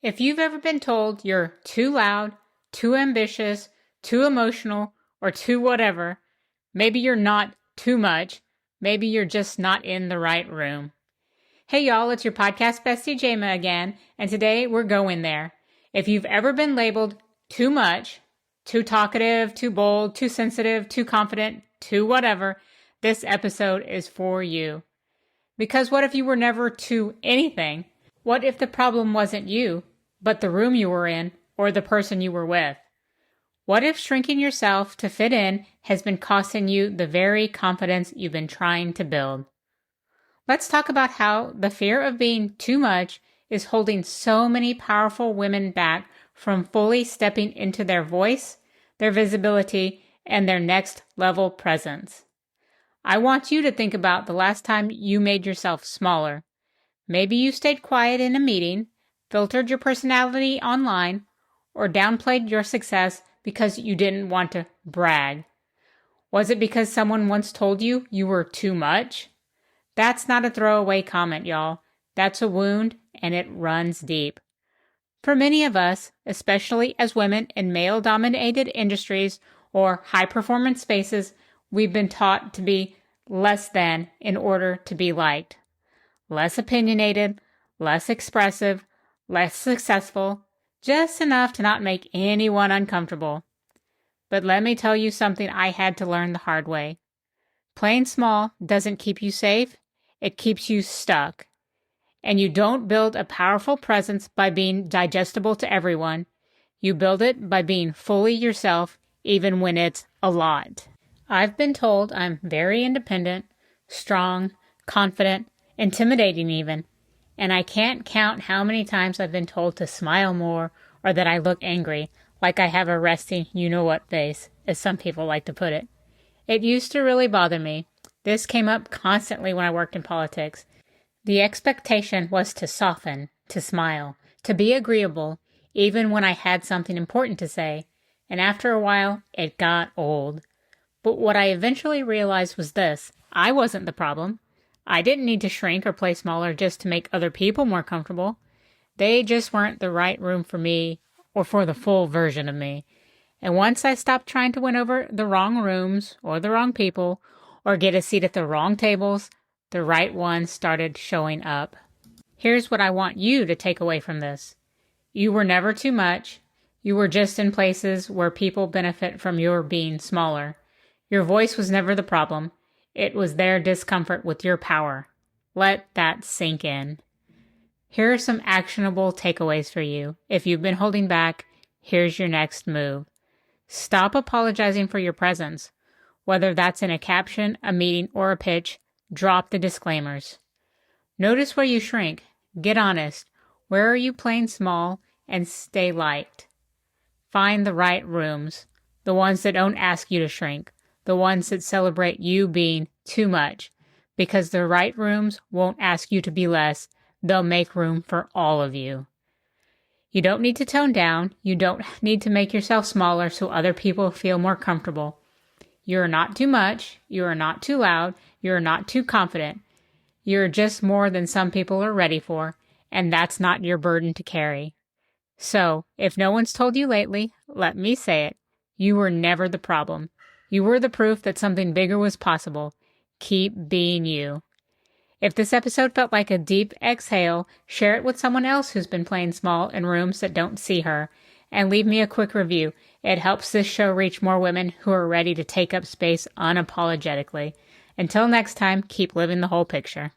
If you've ever been told you're too loud, too ambitious, too emotional, or too whatever, maybe you're not too much, maybe you're just not in the right room. Hey y'all, it's your podcast bestie Jama again, and today we're going there. If you've ever been labeled too much, too talkative, too bold, too sensitive, too confident, too whatever, this episode is for you. Because what if you were never too anything? What if the problem wasn't you, but the room you were in or the person you were with? What if shrinking yourself to fit in has been costing you the very confidence you've been trying to build? Let's talk about how the fear of being too much is holding so many powerful women back from fully stepping into their voice, their visibility, and their next level presence. I want you to think about the last time you made yourself smaller. Maybe you stayed quiet in a meeting, filtered your personality online, or downplayed your success because you didn't want to brag. Was it because someone once told you you were too much? That's not a throwaway comment, y'all. That's a wound, and it runs deep. For many of us, especially as women in male-dominated industries or high-performance spaces, we've been taught to be less than in order to be liked. Less opinionated, less expressive, less successful, just enough to not make anyone uncomfortable. But let me tell you something I had to learn the hard way. Playing small doesn't keep you safe, it keeps you stuck. And you don't build a powerful presence by being digestible to everyone. You build it by being fully yourself, even when it's a lot. I've been told I'm very independent, strong, confident, intimidating even, and I can't count how many times I've been told to smile more or that I look angry, like I have a resting you-know-what face, as some people like to put it. It used to really bother me. This came up constantly when I worked in politics. The expectation was to soften, to smile, to be agreeable, even when I had something important to say, and after a while, it got old. But what I eventually realized was this: I wasn't the problem. I didn't need to shrink or play smaller just to make other people more comfortable. They just weren't the right room for me or for the full version of me. And once I stopped trying to win over the wrong rooms or the wrong people or get a seat at the wrong tables, the right ones started showing up. Here's what I want you to take away from this. You were never too much. You were just in places where people benefit from your being smaller. Your voice was never the problem. It was their discomfort with your power. Let that sink in. Here are some actionable takeaways for you. If you've been holding back, here's your next move. Stop apologizing for your presence. Whether that's in a caption, a meeting, or a pitch, drop the disclaimers. Notice where you shrink. Get honest. Where are you playing small? And stay light. Find the right rooms. The ones that don't ask you to shrink. The ones that celebrate you being too much. Because the right rooms won't ask you to be less. They'll make room for all of you. You don't need to tone down. You don't need to make yourself smaller so other people feel more comfortable. You are not too much. You are not too loud. You are not too confident. You are just more than some people are ready for, and that's not your burden to carry. So, if no one's told you lately, let me say it. You were never the problem. You were the proof that something bigger was possible. Keep being you. If this episode felt like a deep exhale, share it with someone else who's been playing small in rooms that don't see her, and leave me a quick review. It helps this show reach more women who are ready to take up space unapologetically. Until next time, keep living the whole picture.